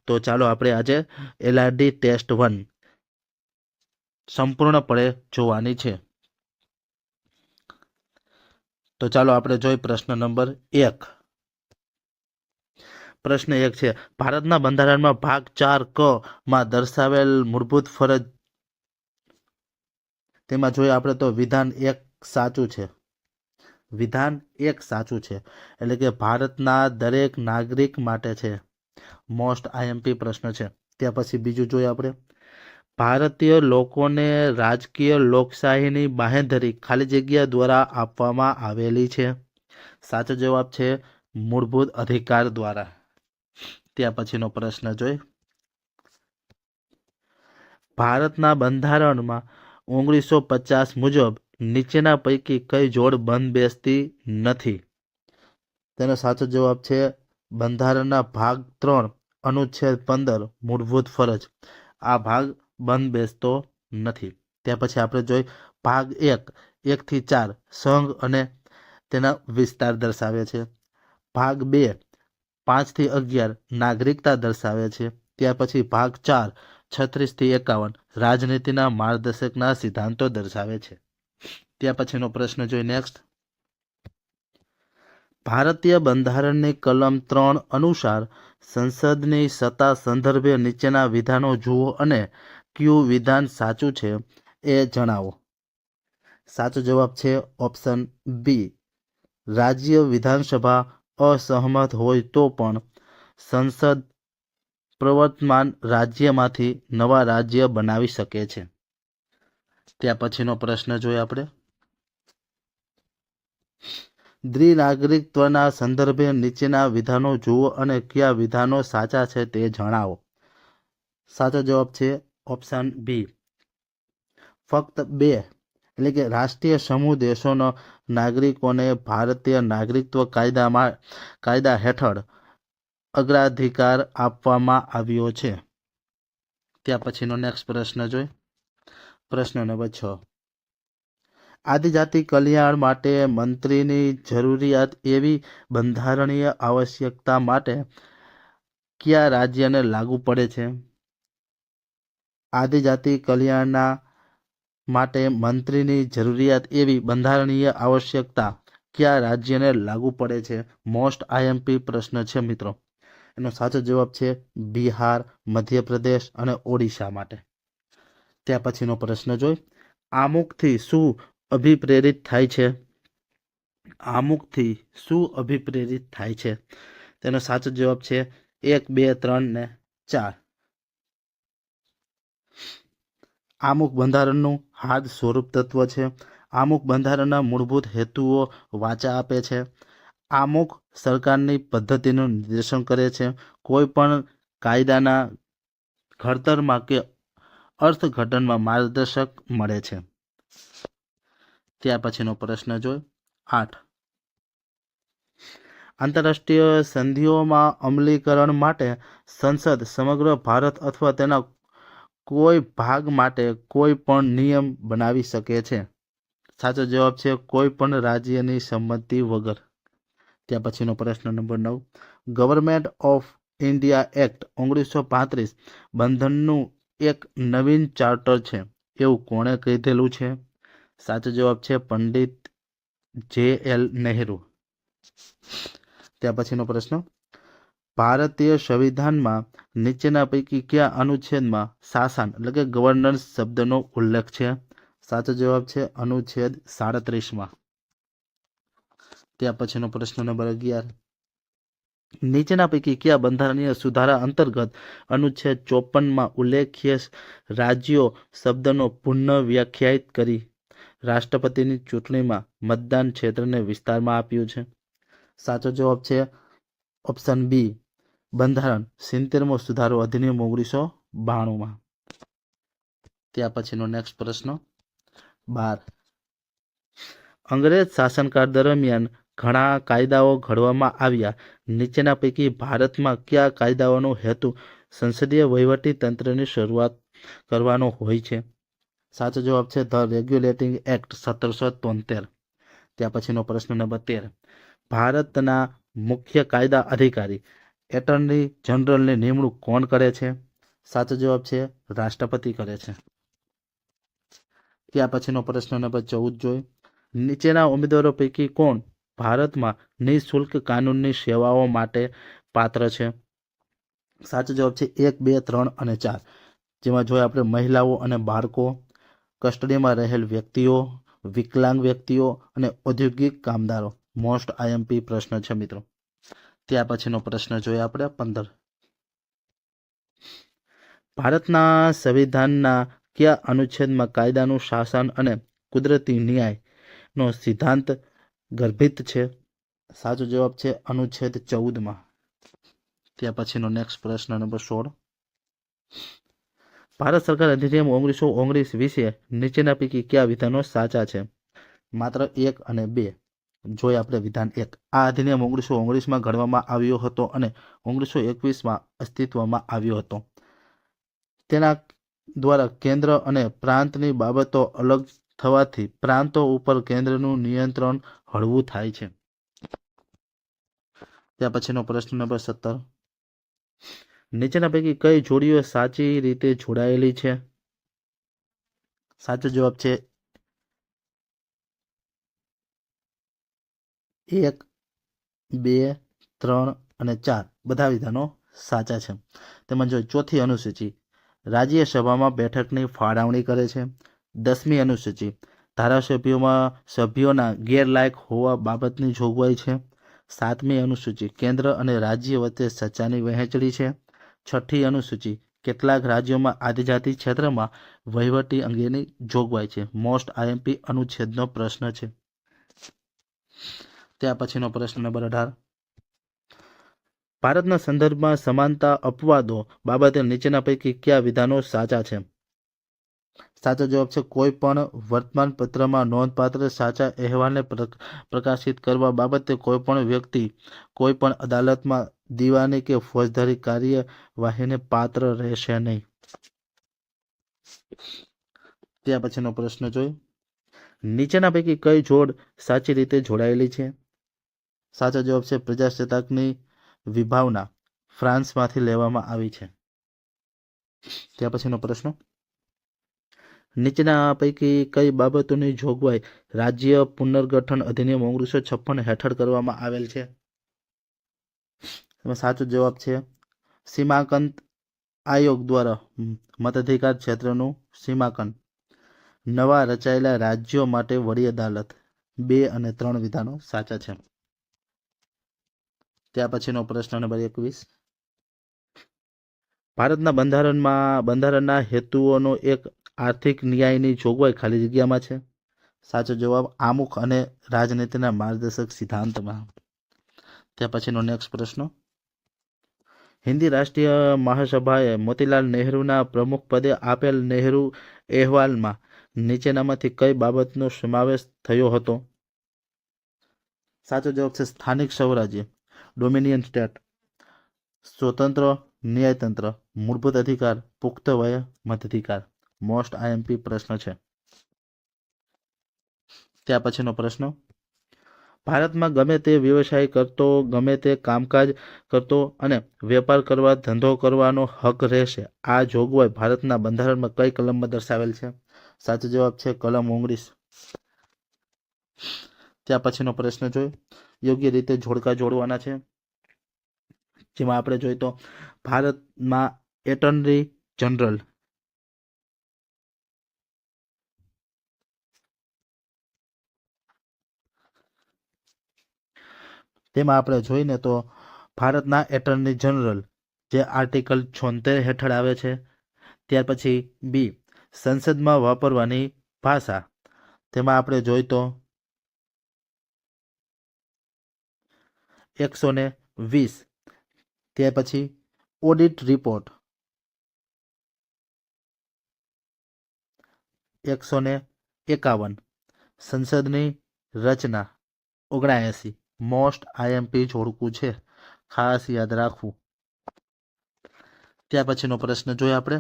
તો ચાલો આપણે આજે LRD ટેસ્ટ 1 સંપૂર્ણપણે જોવાની છે। તો ચાલો આપણે જોઈએ પ્રશ્ન નંબર 1। પ્રશ્ન 1 છે, ભારતના બંધારણમાં ભાગ 4 ક માં દર્શાવેલ મૂળભૂત ફરજ, તેમાં જોઈએ આપણે તો વિધાન 1 સાચું છે। વિધાન 1 સાચું છે, એટલે કે ભારતના દરેક નાગરિક માટે છે। મોસ્ટ IMP પ્રશ્ન છે। ત્યાં પછી બીજું જોઈએ આપણે, ભારતીય લોકોને રાજકીય લોકશાહીની બાંહેધરી ખાલી જગ્યા દ્વારા આપવામાં આવેલી છે। સાચો જવાબ છે મૂળભૂત અધિકાર દ્વારા। ત્યાં પછીનો પ્રશ્ન જોઈ, ભારતના બંધારણમાં 1950 મુજબ નીચેના પૈકી કઈ જોડ બંધ બેસતી નથી? તેનો સાચો જવાબ છે બંધારણના ભાગ 3 અનુચ્છેદ 15 મૂળભૂત ફરજ। આ ભાગ બંધ બેસતો નથી। ત્યાં પછી આપણે જોઈ ભાગ 1 થી 4 સંઘ અને તેના વિસ્તાર દર્શાવે છે। ભાગ 2 5 થી 11 નાગરિકતા દર્શાવે છે। ત્યાર પછી ભાગ 4 36 થી 51 રાજનીતિના માર્ગદર્શકના સિદ્ધાંતો દર્શાવે છે। ત્યાં પછીનો પ્રશ્ન જોઈ નેક્સ્ટ, ભારતીય બંધારણની કલમ 3 અનુસાર સંસદની સત્તા સંદર્ભે નીચેના વિધાનો જુઓ અને કયું વિધાન સાચું છે એ જણાવો। સાચો જવાબ છે ઓપ્શન બી, રાજ્ય વિધાનસભા અસહમત હોય તો પણ સંસદ પ્રવર્તમાન રાજ્યમાંથી નવા રાજ્ય બનાવી શકે છે। ત્યાં પછીનો પ્રશ્ન જોઈએ આપણે, દ્વિનાગરિકત્વના સંદર્ભે નીચેના વિધાનો જુઓ અને કયા વિધાનો સાચા છે તે જણાવો। સાચો જવાબ છે ઓપ્શન બી, ફક્ત 2 એટલે કે રાષ્ટ્રીય સમૂહ દેશોના નાગરિકોને ભારતીય નાગરિકત્વ કાયદા હેઠળ અગ્રાધિકાર આપવામાં આવ્યો છે। ત્યાં પછીનો નેક્સ્ટ પ્રશ્ન જોઈ, પ્રશ્ન નંબર 6, આદિજાતિ કલ્યાણ માટે મંત્રીની જરૂરિયાત એવી બંધારણીય આવશ્યકતા માટે કયા રાજ્યને લાગુ પડે છે? આદિજાતિ કલ્યાણના માટે મંત્રીની જરૂરિયાત એવી બંધારણીય આવશ્યકતા કયા રાજ્યને લાગુ પડે છે? મોસ્ટ IMP પ્રશ્ન છે મિત્રો। એનો સાચો જવાબ છે બિહાર, મધ્યપ્રદેશ અને ઓડિશા માટે। ત્યાં પછીનો પ્રશ્ન જોઈ, આમુખથી શું અભિપ્રેરિત થાય છે? આમુખથી શું અભિપ્રેરિત થાય છે? તેનો સાચો જવાબ છે 1, 2, 3 ને 4। આમુખ બંધારણનું હાર્દ સ્વરૂપ તત્વ છે। આમુખ બંધારણના મૂળભૂત હેતુઓ વાચા આપે છે। આમુખ સરકારની પદ્ધતિનું નિર્દેશન કરે છે। કોઈ પણ કાયદાના ઘડતરમાં કે અર્થઘટનમાં માર્ગદર્શક મળે છે। ત્યાં પછીનો પ્રશ્ન જોઈ 8, આંતરરાષ્ટ્રીય સંધિઓમાં અમલીકરણ માટે સંસદ સમગ્ર ભારત અથવા તેના કોઈ ભાગ માટે કોઈ પણ નિયમ બનાવી શકે છે? સાચો જવાબ છે કોઈ પણ રાજ્યની સંમતિ વગર। ત્યાં પછીનો પ્રશ્ન number 9, government of India act 1935 બંધનનું એક નવીન ચાર્ટર છે એવું કોણે કીધેલું છે? સાચો જવાબ છે પંડિત JL નહેરુ। ત્યાં પછીનો પ્રશ્ન, ભારતીય સંવિધાનમાં નીચેના પૈકી કયા અનુચ્છેદમાં શાસન એટલે કે ગવર્નન્સ શબ્દનો ઉલ્લેખ છે? સાચો જવાબ છે અનુચ્છેદ 37માં। ત્યાં પછીનો પ્રશ્ન નંબર 11, નીચેના પૈકી કયા બંધારણીય સુધારા અંતર્ગત અનુચ્છેદ 54માં ઉલ્લેખીય રાજ્યો શબ્દનો પુનઃ વ્યાખ્યાયિત કરી રાષ્ટ્રપતિની ચૂંટણીમાં મતદાન ક્ષેત્રને વિસ્તારમાં આપ્યું છે? સાચો જવાબ છે ઓપ્શન બી, બંધારણ 70મો સુધારો અધિનિયમ 1992માં। ત્યાં પછીનો નેક્સ્ટ પ્રશ્ન 12, અંગ્રેજ શાસનકાળ દરમિયાન ઘણા કાયદાઓ ઘડવામાં આવ્યા। નીચેના પૈકી ભારતમાં કયા કાયદાઓનો હેતુ સંસદીય વહીવટી તંત્રની શરૂઆત કરવાનો હોય છે? સાચો જવાબ છે ધ રેગ્યુલેટિંગ એક્ટ 1773। ત્યાં પછીનો પ્રશ્ન નંબર 13, ભારતના મુખ્ય કાયદા અધિકારી એટર્ની જનરલની નિમણૂક કોણ કરે છે? સાચો જવાબ છે રાષ્ટ્રપતિ કરે છે. ત્યાર પછીનો પ્રશ્ન નંબર 14 જોઈએ. નીચેના ઉમેદવારો પૈકી કોણ ભારતમાં નિઃશુલ્ક કાનૂની સેવાઓ માટે પાત્ર છે? સાચો જવાબ છે 1, 2, 3 અને 4. જેમાં જોઈએ આપણે મહિલાઓ અને બાળકો, કસ્ટડીમાં રહેલ વ્યક્તિઓ, વિકલાંગ વ્યક્તિઓ અને ઔદ્યોગિક કામદારો. મોસ્ટ આઈએમપી પ્રશ્ન છે મિત્રો. ત્યાર પછીનો પ્રશ્ન જોઈએ આપણે 15. ભારતના સંવિધાનના કયા અનુચ્છેદમાં કાયદાનું શાસન અને કુદરતી ન્યાયનો સિદ્ધાંત ગર્ભિત છે? સાચો જવાબ છે અનુચ્છેદ 14માં. ત્યાર પછીનો નેક્સ્ટ પ્રશ્ન નંબર 16. ભારત સરકાર અધિનિયમ 1919 વિશે નીચેના પૈકી કયા વિધાનો સાચા છે? માત્ર 1 અને 2 જોઈએ આપણે. વિધાન 1. આ અધિનિયમ 1919માં ઘડવામાં આવ્યો હતો અને 1921માં અસ્તિત્વમાં આવ્યો હતો. તેના દ્વારા કેન્દ્ર અને પ્રાંતની બાબતો અલગ થવાથી પ્રાંતો ઉપર કેન્દ્રનું નિયંત્રણ હળવું થાય છે. ત્યાર પછીનો પ્રશ્ન નંબર 17. નીચેના પૈકી કઈ જોડીઓ સાચી રીતે જોડાયેલી છે? સાચો જવાબ છે 1, 2, 3 અને 4. બધા વિધાનો સાચા છે. તેમાં જો ચોથી અનુસૂચિ રાજ્યસભામાં બેઠકની ફાળવણી કરે છે. 10મી અનુસૂચિ ધારાસભ્યોમાં સભ્યોના ગેરલાયક હોવા બાબતની જોગવાઈ છે. 7મી અનુસૂચિ કેન્દ્ર અને રાજ્ય વચ્ચે સત્તાની વહેંચણી છે. 6ઠ્ઠી અનુસૂચિ કેટલાક રાજ્યોમાં આદિજાતિ ક્ષેત્રમાં વહીવટી અંગેની જોગવાઈ છે. મોસ્ટ આઈએમપી અનુચ્છેદનો પ્રશ્ન છે. ત્યાર પછીનો પ્રશ્ન નંબર 18. ભારતના સંદર્ભમાં સમાનતા અપવાદો બાબતે નીચેના પૈકી કયા વિધાનો સાચા છે? સાચો જવાબ છે કોઈ પણ વર્તમાન પત્રમાં નોંધપાત્ર સાચા અહેવાલને પ્રકાશિત કરવા બાબતે કોઈ પણ વ્યક્તિ કોઈ પણ અદાલતમાં દીવાની કે ફોજદારી કાર્યવાહીને પાત્ર રહેશે નહીં. ત્યાર પછીનો પ્રશ્ન જોઈએ. નીચેના પૈકી કઈ જોડ સાચી રીતે જોડાયેલી છે? સાચો જવાબ છે પ્રજાસત્તાકની વિભાવના ફ્રાન્સમાંથી લેવામાં આવી છે. ત્યાર પછીનો પ્રશ્ન. નીચેના પૈકી કઈ બાબતોની જોગવાઈ રાજ્ય પુનર્ગઠન અધિનિયમ 1956 હેઠળ કરવામાં આવેલ છે? એમાં સાચો જવાબ છે સીમાંકન આયોગ દ્વારા મતાધિકાર ક્ષેત્રનું સીમાંકન. નવા રચાયેલા રાજ્યો માટે વડી અદાલત. 2 અને 3 વિધાનો સાચા છે. ત્યાર પછીનો પ્રશ્ન નંબર 21. ભારતના બંધારણના હેતુઓનો એક આર્થિક ન્યાયની જોગવાઈ ખાલી જગ્યામાં છે. સાચો જવાબ આમુખ અને રાજનીતિના માર્ગદર્શક સિદ્ધાંતમાં. ત્યાર પછીનો નેક્સ્ટ પ્રશ્ન. હિન્દી રાષ્ટ્રીય મહાસભાએ મોતીલાલ નહેરુના પ્રમુખ પદે આપેલ નહેરુ અહેવાલમાં નીચેનામાંથી કઈ બાબતનો સમાવેશ થયો હતો? સાચો જવાબ છે સ્થાનિક સ્વરાજ્ય ડોમિનિયન સ્ટેટ, સ્વતંત્ર ન્યાયતંત્ર, મૂળભૂત અધિકાર, પુખ્ત વય મતાધિકાર. મોસ્ટ આઈએમપી પ્રશ્ન છે. ત્યાર પછીનો પ્રશ્ન. ભારતમાં ગમે તે વ્યવસાય કરતો, ગમે તે કામકાજ કરતો અને વેપાર કરવા ધંધો કરવાનો હક રહેશે. આ જોગવાઈ ભારતના બંધારણમાં કઈ કલમમાં દર્શાવેલ છે? સાચો જવાબ છે કલમ 19. ત્યાર પછીનો પ્રશ્ન જોઈએ. યોગ્ય રીતે જોડકા જોડવાના છે. જેમાં આપણે જોઈએ તો ભારતમાં એટર્ની જનરલ તેમાં આપણે જોઈને તો ભારતના એટર્ની જનરલ જે આર્ટિકલ 76 હેઠળ આવે છે. ત્યાર પછી બી સંસદમાં વાપરવાની ભાષા. તેમાં આપણે જોઈએ તો 120. ત્યાર પછી ઓડિટ રિપોર્ટ 151. સંસદની રચના 79. મોસ્ટ આઈએમપી જોડકું છે, ખાસ યાદ રાખવું. ત્યાર પછીનો પ્રશ્ન જોઈએ આપણે.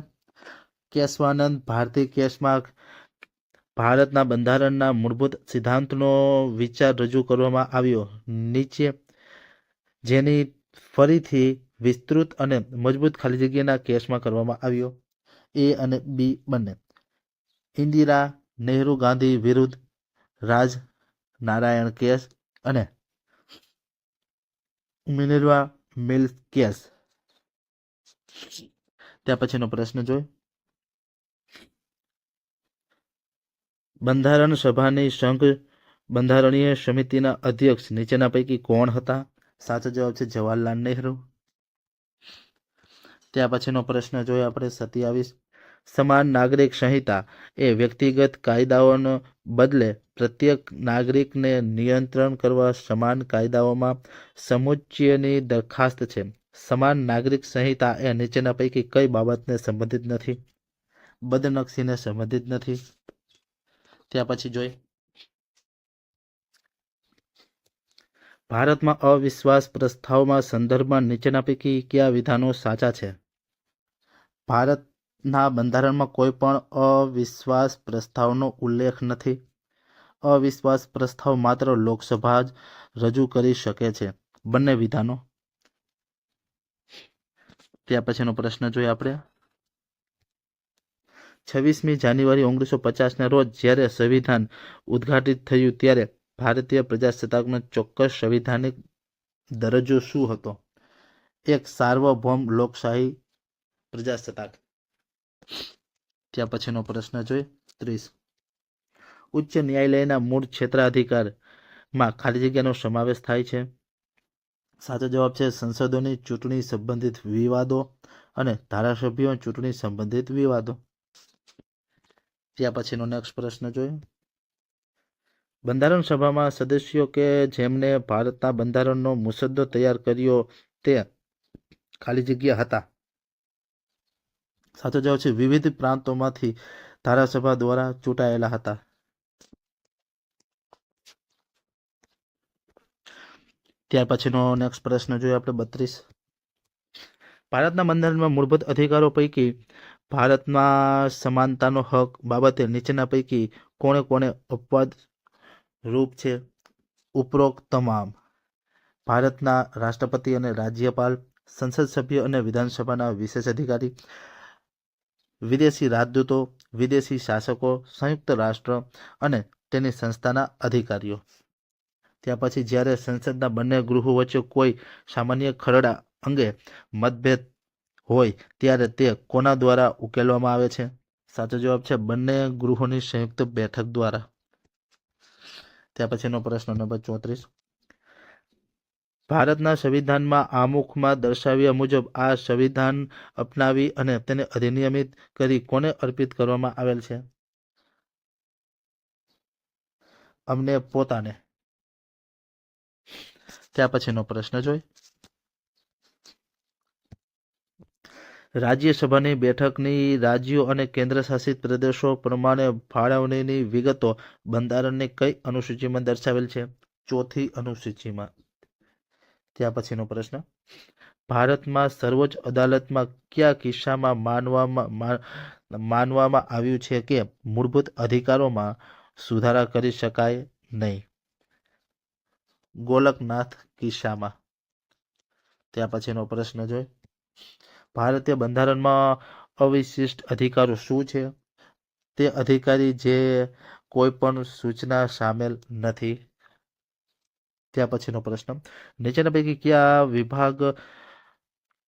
કેશવાનંદ ભારતી કેસમાં ભારતના બંધારણના મૂળભૂત સિદ્ધાંતનો વિચાર રજૂ કરવામાં આવ્યો. નીચે જેની ફરીથી વિસ્તૃત અને મજબૂત ખાલી જગ્યાના કેસમાં કરવામાં આવ્યો? એ અને બી બંને. ઇન્દિરા નહેરુ ગાંધી વિરુદ્ધ રાજ નારાયણ કેસ અને મિનર્વા મિલ્સ કેસ. ત્યાર પછીનો પ્રશ્ન જોઈએ. બંધારણ સભાની સંઘ બંધારણીય સમિતિના અધ્યક્ષ નીચેના પૈકી કોણ હતા? સાચો જવાબ છે જવાહરલાલ નહેરુ. ત્યાર પછીનો પ્રશ્ન જોઈએ આપણે 27. સમાન નાગરિક સંહિતા એ વ્યક્તિગત કાયદાઓને બદલે પ્રત્યેક નાગરિકને નિયંત્રણ કરવા સમાન કાયદાઓમાં સમુચ્ચયની દરખાસ્ત છે. સમાન નાગરિક સંહિતા એ નીચેના પૈકી કઈ બાબતને સંબંધિત નથી? બદનક્ષીને સંબંધિત નથી. ત્યાર પછી જોઈએ. ભારતમાં અવિશ્વાસ પ્રસ્તાવમાં સંદર્ભમાં નીચેના પૈકી કયા વિધાનો સાચા છે? ભારતના બંધારણમાં કોઈ પણ અવિશ્વાસ પ્રસ્તાવનો ઉલ્લેખ નથી. અવિશ્વાસ પ્રસ્તાવ માત્ર લોકસભા જ રજૂ કરી શકે છે. બંને વિધાનો. ત્યાર પછીનો પ્રશ્ન જોઈએ આપણે. 26મી જાન્યુઆરી 1950ના રોજ જ્યારે સંવિધાન ઉદ્ઘાટિત થયું ત્યારે ભારતીય પ્રજાસત્તાકનો ચોક્કસ સંવિધાનિક દરજ્જો શું હતો? એક સાર્વભૌમ લોકશાહી પ્રજાસત્તાક. ત્યાર પછીનો પ્રશ્ન જોઈએ. 30. ઉચ્ચ ન્યાયાલયના મૂળ ક્ષેત્રાધિકારમાં ખાલી જગ્યાનો સમાવેશ થાય છે? સાચો જવાબ છે સંસદોની ચૂંટણી સંબંધિત વિવાદો અને ધારાસભ્યો ચૂંટણી સંબંધિત વિવાદો. ત્યાર પછીનો નેક્સ્ટ પ્રશ્ન જોઈએ. બંધારણ સભામાં સદસ્યો કે જેમણે ભારતના બંધારણનો મુસદ્દો તૈયાર કર્યો તે ખાલી જગ્યા હતા? સાચો જવાબ છે વિવિધ પ્રાંતોમાંથી ધારાસભા દ્વારા ચૂંટાયેલા હતા. ત્યાર પછીનો નેક્સ્ટ પ્રશ્ન જોઈએ આપણે 32. ભારતના બંધારણમાં મૂળભૂત અધિકારો પૈકી ભારતમાં સમાનતાનો હક બાબતે નીચેના પૈકી કોણે કોણે અપવાદ રૂપ છે? ઉપરોક્ત તમામ. ભારતના રાષ્ટ્રપતિ અને રાજ્યપાલ, સંસદ સભ્ય અને વિધાનસભાના વિશેષ અધિકારી, વિદેશી રાજદૂતો, વિદેશી શાસકો, સંયુક્ત રાષ્ટ્ર અને તેની સંસ્થાના અધિકારીઓ. ત્યાર પછી જ્યારે સંસદના બંને ગૃહો વચ્ચે કોઈ સામાન્ય ખરડા અંગે મતભેદ હોય ત્યારે તે કોના દ્વારા ઉકેલવામાં આવે છે? સાચો જવાબ છે બંને ગૃહોની સંયુક્ત બેઠક દ્વારા. ત્યાર પછીનો પ્રશ્ન નંબર 34. ભારતના સંવિધાનમાં આમુખમાં દર્શાવ્યા મુજબ આ સંવિધાન અપનાવી અને તેને અધિનિયમિત કરી કોને અર્પિત કરવામાં આવેલ છે? અમને પોતાને. ત્યાર પછીનો પ્રશ્ન જોઈ. રાજ્યસભાની બેઠકની રાજ્યો અને કેન્દ્ર શાસિત પ્રદેશો પ્રમાણે ફાળવણીની વિગતો બંધારણની કઈ અનુસૂચિમાં દર્શાવેલ છે? ચોથી અનુસૂચિમાં. ત્યાર પછીનો પ્રશ્ન. ભારતમાં સર્વોચ્ચ અદાલતમાં કયા કિસ્સામાં માનવામાં આવ્યું છે કે મૂળભૂત અધિકારોમાં સુધારા કરી શકાય નહીં? ગોલકનાથ કિસ્સામાં. ત્યાર પછીનો પ્રશ્ન જોઈ. ભારતીય બંધારણમાં અવિશિષ્ટ અધિકારો શું છે? તે અધિકારી જે કોઈ પણ સૂચના સામેલ નથી. ત્યાર પછીનો પ્રશ્ન. નીચેના પૈકી કયા વિભાગ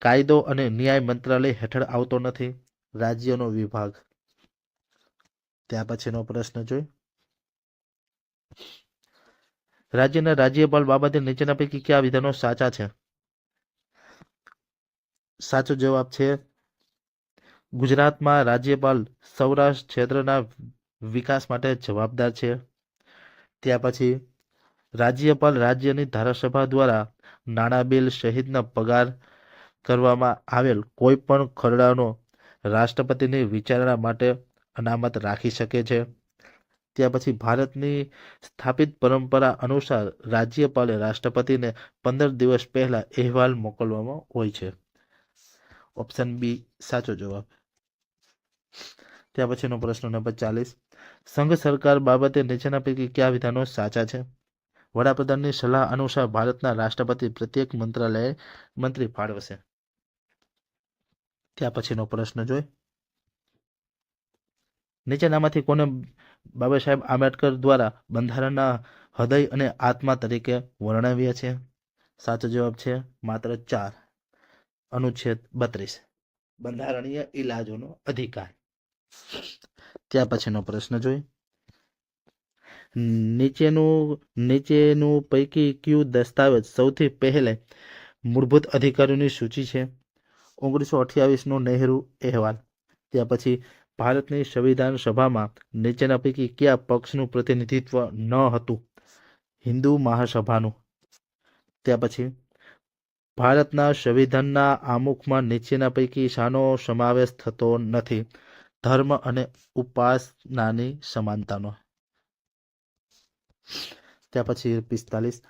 કાયદો અને ન્યાય મંત્રાલય હેઠળ આવતો નથી? રાજ્યનો વિભાગ. ત્યાર પછીનો પ્રશ્ન જોઈ. રાજ્યના રાજ્યપાલ બાબતે નીચેના પૈકી કયા વિધાનો સાચા છે? સાચો જવાબ છે ગુજરાતમાં રાજ્યપાલ સૌરાષ્ટ્ર ક્ષેત્રના વિકાસ માટે જવાબદાર છે. ત્યાર પછી રાજ્યપાલ રાજ્યની ધારાસભા દ્વારા નાણાં બિલ સહિતના પગાર કરવામાં આવેલ કોઈ પણ ખરડાનો રાષ્ટ્રપતિની વિચારણા માટે અનામત રાખી શકે છે. ત્યાર પછી ભારતની સ્થાપિત પરંપરા અનુસાર રાજ્યપાલે રાષ્ટ્રપતિને 15 દિવસ પહેલા અહેવાલ મોકલવામાં હોય છે. ઓપ્શન બી સાચો જવાબ. ત્યાર પછીનો પ્રશ્ન નંબર 40. સંઘ સરકાર બાબતે નીચેના પૈકી કયા વિધાનો સાચા છે? વડાપ્રધાનની સલાહ અનુસાર ભારતના રાષ્ટ્રપતિ પ્રત્યેક મંત્રાલયે મંત્રી ફાળવશે. ત્યાં પછીનો પ્રશ્ન જોઈ, નીચેનામાંથી કોને બાબા સાહેબ આંબેડકર દ્વારા બંધારણના હૃદય અને આત્મા તરીકે વર્ણવ્યા છે? સાચો જવાબ છે માત્ર 4, અનુચ્છેદ 32, બંધારણીય ઇલાજોનો અધિકાર. ત્યાં પછીનો પ્રશ્ન જોઈ, નીચેનું પૈકી કયું દસ્તાવેજ સૌથી પહેલે મૂળભૂત અધિકારોની સૂચિ છે? 1928નો નહેરુ અહેવાલ. ત્યાં પછી ભારતની સંવિધાન સભામાં નીચેના પૈકી કયા પક્ષનું પ્રતિનિધિત્વ ન હતું? હિન્દુ મહાસભાનું. ત્યાં પછી ભારતના સંવિધાનના આમુખમાં નીચેના પૈકી શાનો સમાવેશ થતો નથી? ધર્મ અને ઉપાસનાની સમાનતાનો. ત્યાં પછી 45,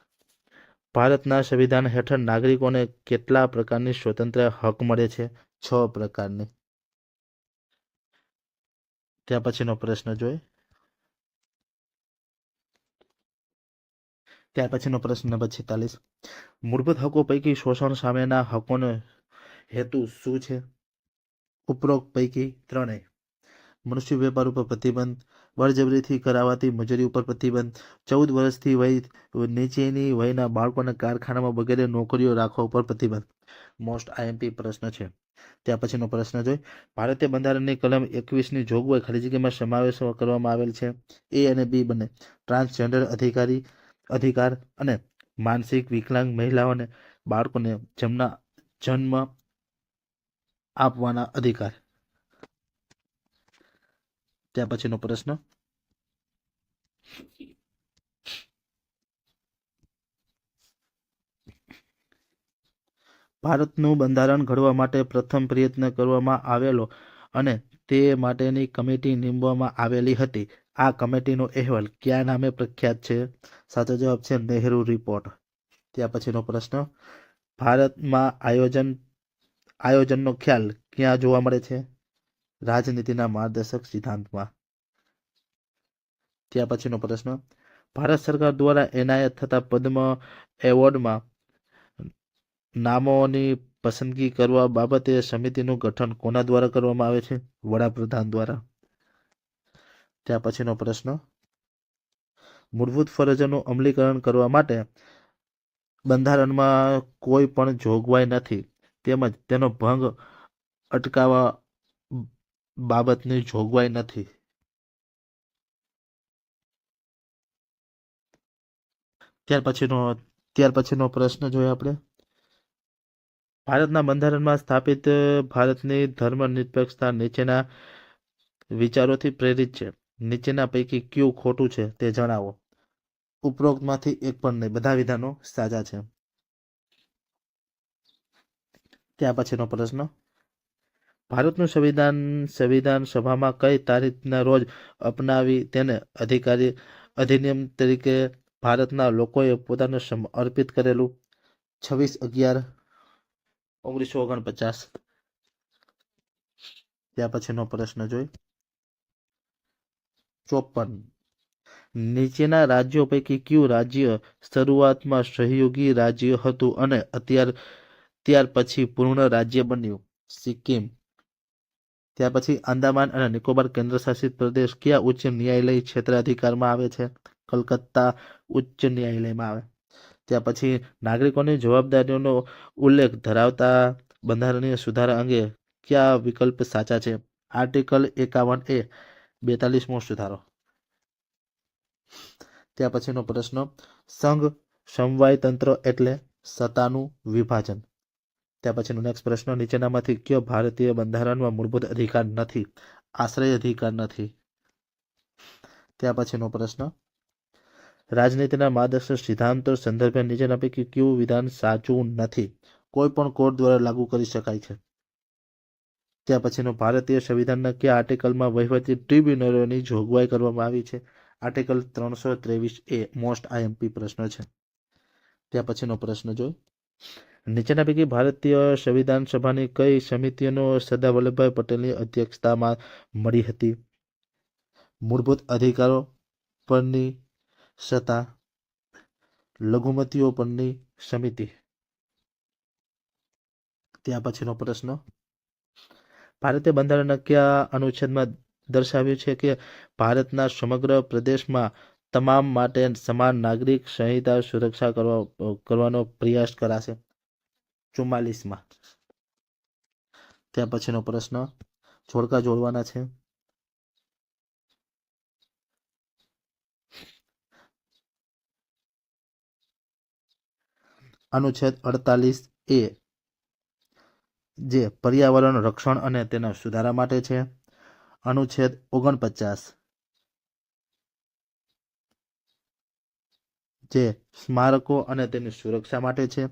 ભારતના સંવિધાન હેઠળ નાગરિકોને કેટલા પ્રકારની સ્વતંત્ર હક મળે છે? 6 પ્રકારની. ત્યાં પછીનો પ્રશ્ન જોઈએ, ત્યાર પછીનો પ્રશ્ન નંબર 46, મૂળભૂત હકો પૈકી શોષણ સામેના હકોનો હેતુ શું છે? ઉપરોક્ત પૈકી ત્રણેય. મનુષ્ય વેપાર ઉપર પ્રતિબંધ, બળજબરીથી કરાવાતી મજૂરી ઉપર પ્રતિબંધ, 14 વર્ષથી નીચેની વયના બાળકોને કારખાનામાં વગેરે નોકરીઓ રાખવા ઉપર પ્રતિબંધ. મોસ્ટ આઈએમપી પ્રશ્ન છે. ત્યાં પછીનો પ્રશ્ન જોઈ, ભારતીય બંધારણની કલમ 21ની જોગવાઈ ખાલી જગ્યામાં સમાવેશ કરવામાં આવેલ છે? એ અને બી બંને. ટ્રાન્સજેન્ડર અધિકાર અને માનસિક વિકલાંગ મહિલાઓને બાળકોને જન્મ આપવાના અધિકાર. ત્યાં પછીનો પ્રશ્ન, ભારતનું બંધારણ ઘડવા માટે પ્રથમ પ્રયત્ન કરવામાં આવેલો અને તે માટેની કમિટી નીમવામાં આવેલી હતી. આ કમિટીનો અહેવાલ કયા નામે પ્રખ્યાત છે? સાચો જવાબ છે નહેરુ રિપોર્ટ. ત્યાં પછીનો પ્રશ્ન, ભારતમાં આયોજનનો ખ્યાલ ક્યાં જોવા મળે છે? રાજનીતિના માર્ગદર્શક સિદ્ધાંતમાં. ત્યાં પછીનો પ્રશ્ન, ભારત સરકાર દ્વારા એનાયત થતા પદ્મ એવોર્ડમાં નામોની પસંદગી કરવા બાબતે સમિતિનું ગઠન કોના દ્વારા કરવામાં આવે છે? વડાપ્રધાન દ્વારા. ત્યાં પછીનો પ્રશ્ન, મૂળભૂત ફરજોનું અમલીકરણ કરવા માટે બંધારણમાં કોઈ પણ જોગવાઈ નથી તેમજ તેનો ભંગ અટકાવવા બાબતની જોગવાઈ નથી. ત્યાર પછીનો પ્રશ્ન જોઈએ આપણે, ભારતના બંધારણમાં સ્થાપિત ભારતની ધર્મનિરપેક્ષતા નીચેના વિચારોથી પ્રેરિત છે? નીચેના પૈકી કયું ખોટું છે તે જણાવો. ઉપરોક્તમાંથી એક પણ નહીં, બધા વિધાનો સાચા છે. ત્યાં પછીનો પ્રશ્ન, ભારતનું સંવિધાન સભામાં કઈ તારીખના રોજ અપનાવી તેને અધિનિયમ તરીકે ભારતના લોકોએ પોતાને અર્પિત કરેલું? 26/11/1949. ત્યાં પછીનો પ્રશ્ન જોઈ, 54, નીચેના રાજ્યો પૈકી કયું રાજ્ય શરૂઆતમાં સહયોગી રાજ્ય હતું અને ત્યાર પછી પૂર્ણ રાજ્ય બન્યું? સિક્કિમ. ત્યાર પછી આંદામાન અને નિકોબાર કેન્દ્રશાસિત પ્રદેશ કયા ઉચ્ચ ન્યાયાલય ક્ષેત્રાધિકારમાં આવે છે? કલકત્તા ઉચ્ચ ન્યાયાલયમાં આવે. ત્યાં પછી નાગરિકોની જવાબદારીઓનો ઉલ્લેખ ધરાવતા બંધારણીય સુધારા અંગે કયા વિકલ્પ સાચા છે? આર્ટિકલ 51A 42મો સુધારો. ત્યાં પછીનો પ્રશ્ન, સંઘ સમવાય તંત્ર એટલે સત્તાનું વિભાજન. ત્યાં પછીનો નેક્સ્ટ પ્રશ્ન, નીચેનામાંથી કયો ભારતીય બંધારણમાં મૂળભૂત અધિકાર નથી? આશ્રય અધિકાર નથી. ત્યાં પછીનો પ્રશ્ન, રાજનીતિના માર્ગદર્શક સિદ્ધાંતો સંદર્ભે નીચેના પૈકી કયું વિધાન સાચું નથી? કોઈ પણ કોર્ટ દ્વારા લાગુ કરી શકાય છે. ત્યાં પછીનો, ભારતીય સંવિધાનના કયા આર્ટિકલમાં વહીવટી ટ્રિબ્યુનલોની જોગવાઈ કરવામાં આવી છે? Article 323A. મોસ્ટ આઈએમપી પ્રશ્ન છે. ત્યાં પછીનો પ્રશ્ન જોઈ, નીચેના પૈકી ભારતીય સંવિધાન સભાની કઈ સમિતિઓનો સરદાર વલ્લભભાઈ પટેલની અધ્યક્ષતામાં મળી હતી? મૂળભૂત અધિકારો પરની સત્તા, લઘુમતીઓ પરની સમિતિ. ત્યાં પછીનો પ્રશ્ન, ભારતીય બંધારણના કયા અનુચ્છેદમાં દર્શાવ્યું છે કે ભારતના સમગ્ર પ્રદેશમાં તમામ માટે સમાન નાગરિક સંહિતા સુરક્ષા કરવાનો પ્રયાસ કરાશે? 44માં. ત્યાં પછીનો પ્રશ્ન જોડકા જોડવાના છે. અનુચ્છેદ 48A જે પર્યાવરણ રક્ષણ અને તેના સુધારા માટે છે. અનુચ્છેદ 49 જે સ્મારકો અને તેની સુરક્ષા માટે છે.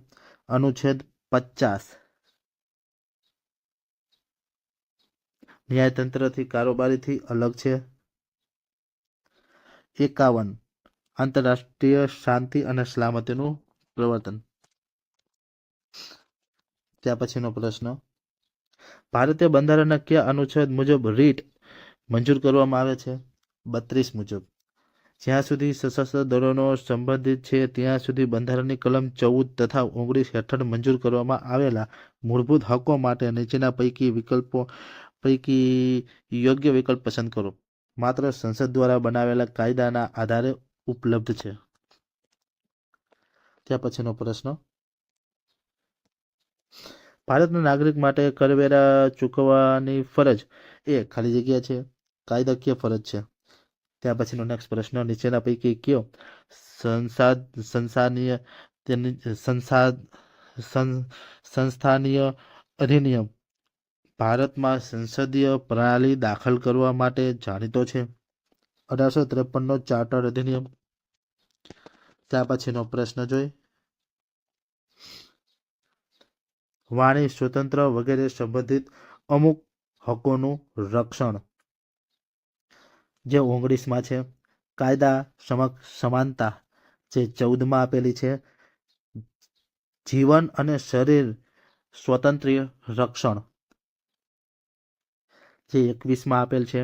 અનુચ્છેદ 50 ન્યાયતંત્રથી કારોબારીથી અલગ છે. 51 આંતરરાષ્ટ્રીય શાંતિ અને સલામતીનું પ્રવર્તન. ત્યાં પછીનો પ્રશ્ન ભારતીય બંધારણના કયા અનુચ્છેદ મુજબ રીટ મંજૂર કરવામાં આવે છે? 32 મુજબ. જ્યાં સુધી સશસ્ત્ર દળોનો સંબંધિત છે ત્યાં સુધી બંધારણની કલમ 14 તથા 19 હેઠળ મંજૂર કરવામાં આવેલા મૂળભૂત હકો માટે નીચેના પૈકી યોગ્ય વિકલ્પ પસંદ કરો. માત્ર સંસદ દ્વારા બનાવેલા કાયદાના આધારે ઉપલબ્ધ છે. ત્યાં પછીનો પ્રશ્ન ભારતના નાગરિક માટે કરવેરા ચૂકવવાની ફરજ એ ખાલી જગ્યા છે કાયદાકીય ફરજ છે. ત્યાં પછીનો નેક્સ્ટ પ્રશ્ન નીચેના પૈકી કયો સંસ્થાનીય અધિનિયમ ભારતમાં સંસદીય પ્રણાલી દાખલ કરવા માટે જાણીતો છે? 1853નો ચાર્ટર અધિનિયમ. ત્યાં પછીનો પ્રશ્ન જોઈ વાણી સ્વતંત્ર વગેરે સંબંધિત અમુક હકોનું રક્ષણ જે 19માં છે. કાયદા સમક્ષ સમાનતા જે 14માં આપેલી છે. જીવન અને શરીર સ્વતંત્ર્ય રક્ષણ જે 21માં આપેલ છે.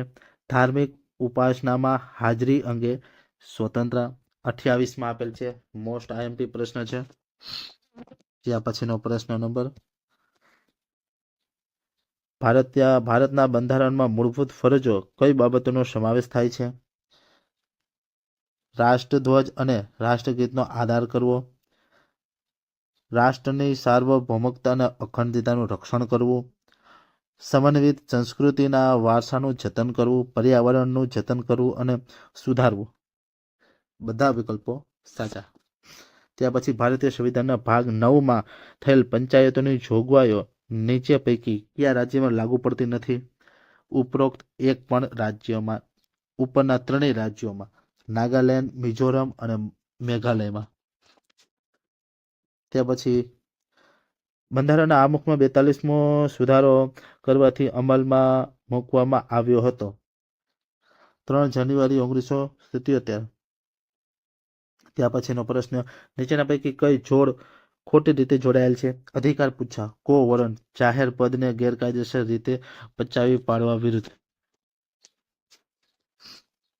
ધાર્મિક ઉપાસનામાં હાજરી અંગે સ્વતંત્ર 28માં આપેલ છે. મોસ્ટ આઈએમપી પ્રશ્ન છે. ત્યાં પછીનો પ્રશ્ન નંબર ભારતના બંધારણમાં મૂળભૂત ફરજો કઈ બાબતોનો સમાવેશ થાય છે? રાષ્ટ્રધ્વજ અને રાષ્ટ્રગીતનો આદર કરવો, રાષ્ટ્રની સાર્વભૌમકતા અને અખંડિતતાનું રક્ષણ કરવું, સમન્વિત સંસ્કૃતિના વારસાનું જતન કરવું, પર્યાવરણનું જતન કરવું અને સુધારવું. બધા વિકલ્પો સાચા. ત્યાં પછી ભારતીય સંવિધાનના ભાગ 9માં થયેલ પંચાયતોની જોગવાઈઓ નીચે પૈકી કયા રાજ્યમાં લાગુ પડતી નથી? ઉપરોક્ત એક પણ રાજ્યમાં ઉપરના ત્રણેય રાજ્યોમાં નાગાલેન્ડ, મિઝોરમ અને મેઘાલયમાં. ત્યાં પછી બંધારણના આમુખમાં 42મો સુધારો કરવાથી અમલમાં મૂકવામાં આવ્યો હતો 3 જાન્યુઆરી 1977. ત્યાં પછીનો પ્રશ્ન નીચેના પૈકી કઈ જોડ ખોટી રીતે જોડાયેલ છે? અધિકાર પૂછા કો વોરંટ જાહેર પદને ગેરકાયદેસર રીતે પચાવી પાડવા વિરુદ્ધ.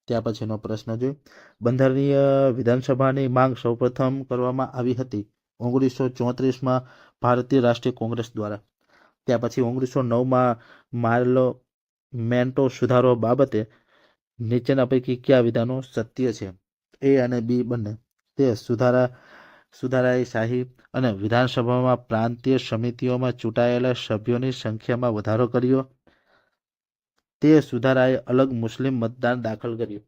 ત્યાં પછીનો પ્રશ્ન જોઈ બંધારણીય વિધાનસભાની માંગ સૌપ્રથમ કરવામાં આવી હતી 1934માં ભારતીય રાષ્ટ્રીય કોંગ્રેસ દ્વારા. ત્યાં પછી 1909માં પાર્લામેન્ટો સુધારો બાબતે નીચેના પૈકી કયા વિધાનો સત્ય છે? એ અને બી બંને. તે સુધારાએ શાહી અને વિધાનસભામાં પ્રાંતીય સમિતિઓમાં ચૂંટાયેલા સભ્યોની સંખ્યામાં વધારો કર્યો. તે સુધારાએ અલગ મુસ્લિમ મતદાન દાખલ કર્યું.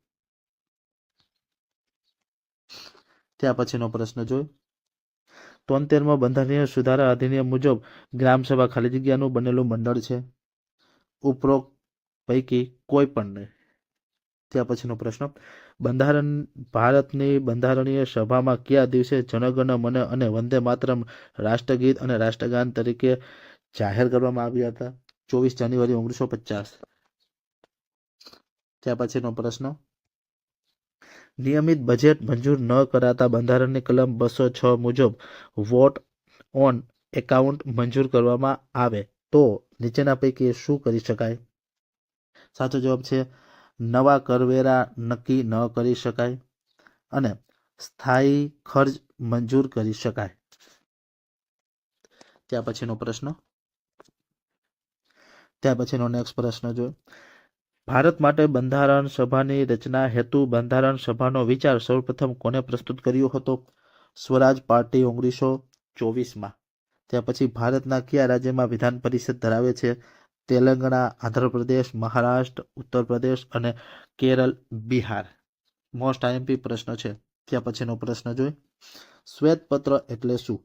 ત્યાં પછીનો પ્રશ્ન જોઈ 73માં બંધારણીય સુધારા અધિનિયમ મુજબ ગ્રામસભા ખાલી જગ્યાનું બનેલું મંડળ છે? ઉપરોક્ત પૈકી કોઈ પણ નહીં. ત્યાં પછીનો પ્રશ્ન ભારતની બંધારણીય સભામાં કયા દિવસે જનગણ મન અને વંદે માતરમ રાષ્ટ્રગીત અને રાષ્ટ્રગાન તરીકે જાહેર કરવામાં આવ્યા હતા? 24 જાન્યુઆરી 1950. ત્યાં પછીનો પ્રશ્ન નિયમિત બજેટ મંજૂર ન કરાતા બંધારણની કલમ 206 મુજબ વોટ ઓન એકાઉન્ટ મંજૂર કરવામાં આવે તો નીચેના પૈકી શું કરી શકાય? સાચો જવાબ છે નવા કરવેરા નક્કી ન કરી શકાય અને સ્થાયી ખર્ચ મંજૂર કરી શકાય. ત્યાં પછીનો પ્રશ્ન ત્યાર પછીનો નેક્સ્ટ પ્રશ્ન જોઈએ. ભારત માટે બંધારણ સભાની રચના હેતુ બંધારણ સભાનો વિચાર સૌપ્રથમ કોને પ્રસ્તુત કર્યો હતો? સ્વરાજ પાર્ટી 1924માં. ત્યાર પછી ભારતના કયા રાજ્યમાં વિધાન પરિષદ ધરાવે છે? તેલંગાણા, આંધ્રપ્રદેશ, મહારાષ્ટ્ર, ઉત્તર પ્રદેશ અને કેરળ, બિહાર. મોસ્ટ આઈએમપી પ્રશ્ન છે. ત્યાં પછીનો પ્રશ્ન જોઈએ. શ્વેતપત્ર એટલે શું?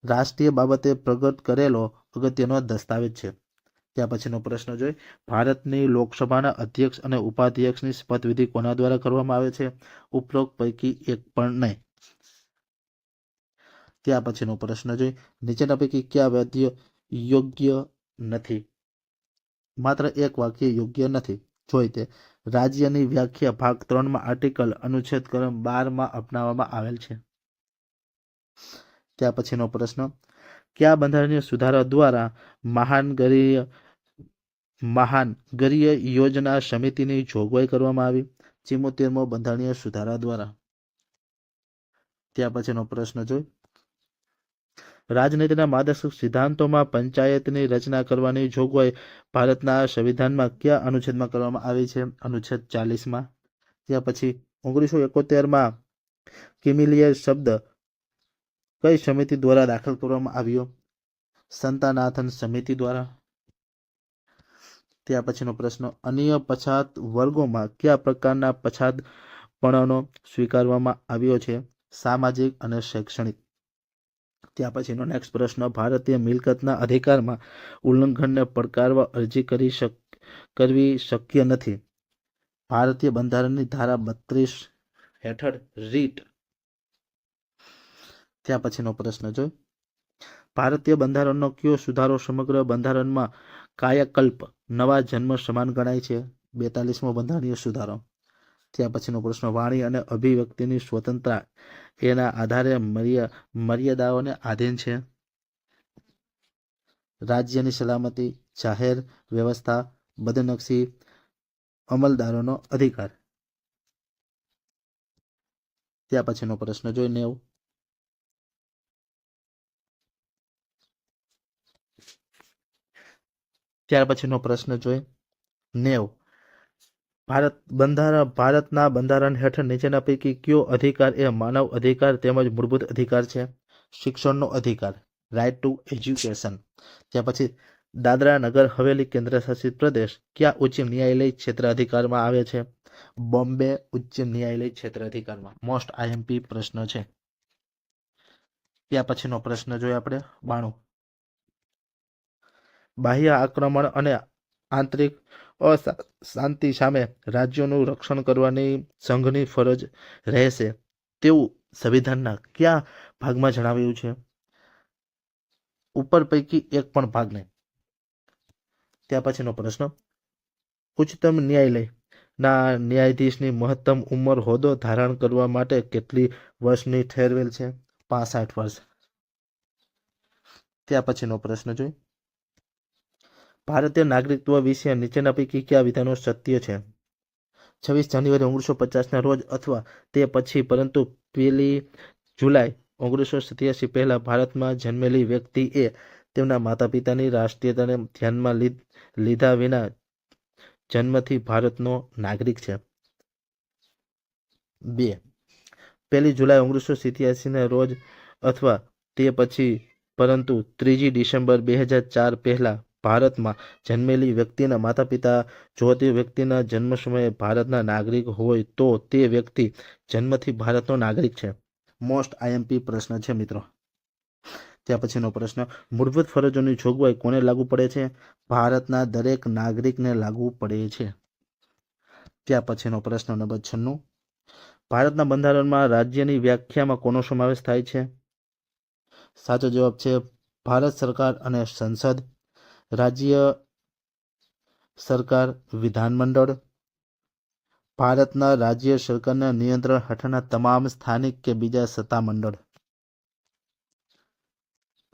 રાષ્ટ્રીય બાબતે પ્રગટ કરેલો અગત્યનો દસ્તાવેજ છે. ત્યાં પછીનો પ્રશ્ન જોઈએ. ભારતની લોકસભાના અધ્યક્ષ અને ઉપાધ્યક્ષની શપથવિધિ કોના દ્વારા કરવામાં આવે છે? ઉપરોક્ત પૈકી એક પણ નહીં. ત્યાં પછીનો પ્રશ્ન જોઈએ. નીચેના પૈકી કયા વાક્ય યોગ્ય નથી? માત્ર એક વાક્ય યોગ્ય નથી. જોઈ તે રાજ્યની વ્યાખ્યા ભાગ 3માં આર્ટિકલ અનુચ્છેદ કલમ 12માં અપનાવવામાં આવેલ છે. ત્યાં પછીનો પ્રશ્ન. કયા બંધારણીય સુધારા દ્વારા મહાનગરીય યોજના સમિતિની જોગવાઈ કરવામાં આવી? 74મો બંધારણીય સુધારા દ્વારા. ત્યાં પછીનો પ્રશ્ન જોઈ. રાજનીતિના માર્ગદર્શક સિદ્ધાંતોમાં પંચાયતની રચના કરવાની જોગવાઈ ભારતના સંવિધાનમાં કયા અનુચ્છેદમાં કરવામાં આવી છે? અનુચ્છેદ 40માં. ત્યાં પછી 1971માં કિમિલિયર શબ્દ કઈ સમિતિ દ્વારા દાખલ કરવામાં આવ્યો? સંતાનાથન સમિતિ દ્વારા. ત્યાં પછીનો પ્રશ્ન. અન્ય પછાત વર્ગોમાં કયા પ્રકારના પછાતપણાનો સ્વીકારવામાં આવ્યો છે? સામાજિક અને શૈક્ષણિક. ત્યાં પછીનો નેક્સ્ટ પ્રશ્ન. ભારતીય મિલકતના અધિકારમાં ઉલ્લંઘનને પડકારવા અરજી કરવી શક્ય નથી. ભારતીય બંધારણની ધારા 32 હેઠળ રીટ. ત્યાં પછીનો પ્રશ્ન જોઈ. ભારતીય બંધારણનો કયો સુધારો સમગ્ર બંધારણમાં કાયાકલ્પ નવા જન્મ સમાન ગણાય છે? 42મો બંધારણીય સુધારો. ત્યાં પછીનો પ્રશ્ન. વાણી અને અભિવ્યક્તિની સ્વતંત્રતા એના આધારે મર્યાદાઓને આધીન છે. રાજ્યની સલામતી, જાહેર વ્યવસ્થા, બદનક્ષી, અમલદારોનો અધિકાર. ત્યાં પછીનો પ્રશ્ન જોઈ 90. ત્યાર પછીનો પ્રશ્ન જોઈ 90. ભારતના બંધારણ હેઠળ નીચેના પૈકી કયો અધિકાર એ માનવ અધિકાર તેમજ મૂળભૂત અધિકાર છે? શિક્ષણનો અધિકાર, રાઇટ ટુ એજ્યુકેશન. ત્યાં પછી દાદરા નગર હવેલી કેન્દ્ર શાસિત પ્રદેશ કયા ઉચ્ચ ન્યાયાલય ક્ષેત્ર અધિકારમાં આવે છે? બોમ્બે ઉચ્ચ ન્યાયાલય ક્ષેત્ર અધિકારમાં. મોસ્ટ આઈએમપી પ્રશ્ન છે. ત્યાં પછીનો પ્રશ્ન જોઈએ આપણે 92. બાહ્ય આક્રમણ અને આંતરિક અશાંતિ સામે રાજ્યોનું રક્ષણ કરવાની સંઘની ફરજ રહેશે તેવું સંવિધાનના કયા ભાગમાં જણાવ્યું છે? ઉપર પૈકી એક પણ ભાગ નહીં. ત્યાં પછીનો પ્રશ્ન. ઉચ્ચતમ ન્યાયાલયના ન્યાયાધીશની મહત્તમ ઉંમર હોદ્દો ધારણ કરવા માટે કેટલી વર્ષની ઠેરવેલ છે? 65 વર્ષ. ત્યાં પછીનો પ્રશ્ન જોઈ. ભારતીય નાગરિકત્વ વિશે નીચેના પૈકી કયા વિધાનો સત્ય છે? 26 જાન્યુઆરી 1950ના રોજ અથવા તે પછી પરંતુ 1 જુલાઈ 1987 પહેલા ભારતમાં જન્મેલી વ્યક્તિએ તેમના માતા પિતાની રાષ્ટ્રીયતાને ધ્યાનમાં લીધા વિના જન્મથી ભારતનો નાગરિક છે. 2 જુલાઈ 1987ના રોજ અથવા તે પછી પરંતુ 3 ડિસેમ્બર 2004 પહેલા ભારતમાં જન્મેલી વ્યક્તિના માતા પિતા જો તે વ્યક્તિના જન્મ સમયે ભારતના નાગરિક હોય તો તે વ્યક્તિ જન્મથી ભારતનો નાગરિક છે. મોસ્ટ આઈએમપી પ્રશ્ન છે મિત્રો. ત્યાં પછીનો પ્રશ્ન. મૂળભૂત ફરજોની જોગવાઈ કોને લાગુ પડે છે? ભારતના દરેક નાગરિકને લાગુ પડે છે. ત્યાં પછીનો પ્રશ્ન નંબર 96. ભારતના બંધારણમાં રાજ્યની વ્યાખ્યામાં કોનો સમાવેશ થાય છે? સાચો જવાબ છે ભારત સરકાર અને સંસદ. રાજ્ય સરકાર વિધાનમંડળ. ભારતના રાજ્ય સરકારના નિયંત્રણ હેઠળના તમામ સ્થાનિક કે બીજા સત્તામંડળ.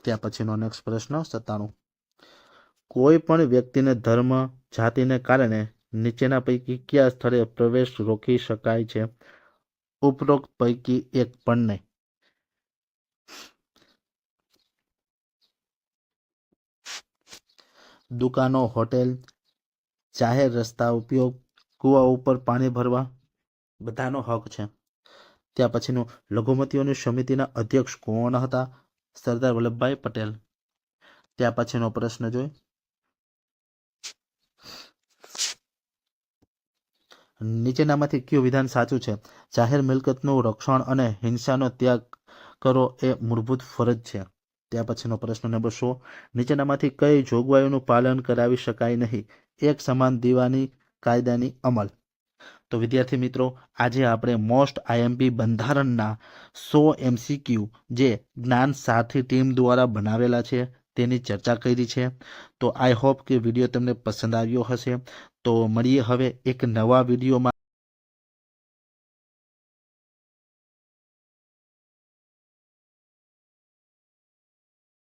ત્યાં પછીનો નેક્સ્ટ પ્રશ્ન 97. કોઈ પણ વ્યક્તિને ધર્મ જાતિને કારણે નીચેના પૈકી કયા સ્થળે પ્રવેશ રોકી શકાય છે? ઉપરોક્ત પૈકી એક પણ નહીં. દુકાનો, હોટેલ, જાહેર રસ્તા ઉપયોગ, કૂવા ઉપર પાણી ભરવા બધાનો હક છે. ત્યાં પછીનું લઘુમતીઓની સમિતિના અધ્યક્ષ કોણ હતા? સરદાર વલ્લભભાઈ પટેલ. ત્યાં પછીનો પ્રશ્ન જોઈ, નીચેનામાંથી કયું વિધાન સાચું છે? જાહેર મિલકતનું રક્ષણ અને હિંસાનો ત્યાગ કરો એ મૂળભૂત ફરજ છે. ત્યાં પછીનો પ્રશ્ન નંબર 100, નીચેનામાંથી કઈ જોગવાઈઓનું પાલન કરાવી શકાય નહીં? એક સમાન દીવાની કાયદાની અમલ. તો વિદ્યાર્થી મિત્રો, આજે આપણે મોસ્ટ આઈએમપી બંધારણના 100 MCQ જે જ્ઞાન સાથી ટીમ દ્વારા બનાવેલા છે તેની ચર્ચા કરી છે. તો આઈ હોપ કે વિડીયો તમને પસંદ આવ્યો હશે. તો મળીએ હવે એક નવા વિડીયોમાં.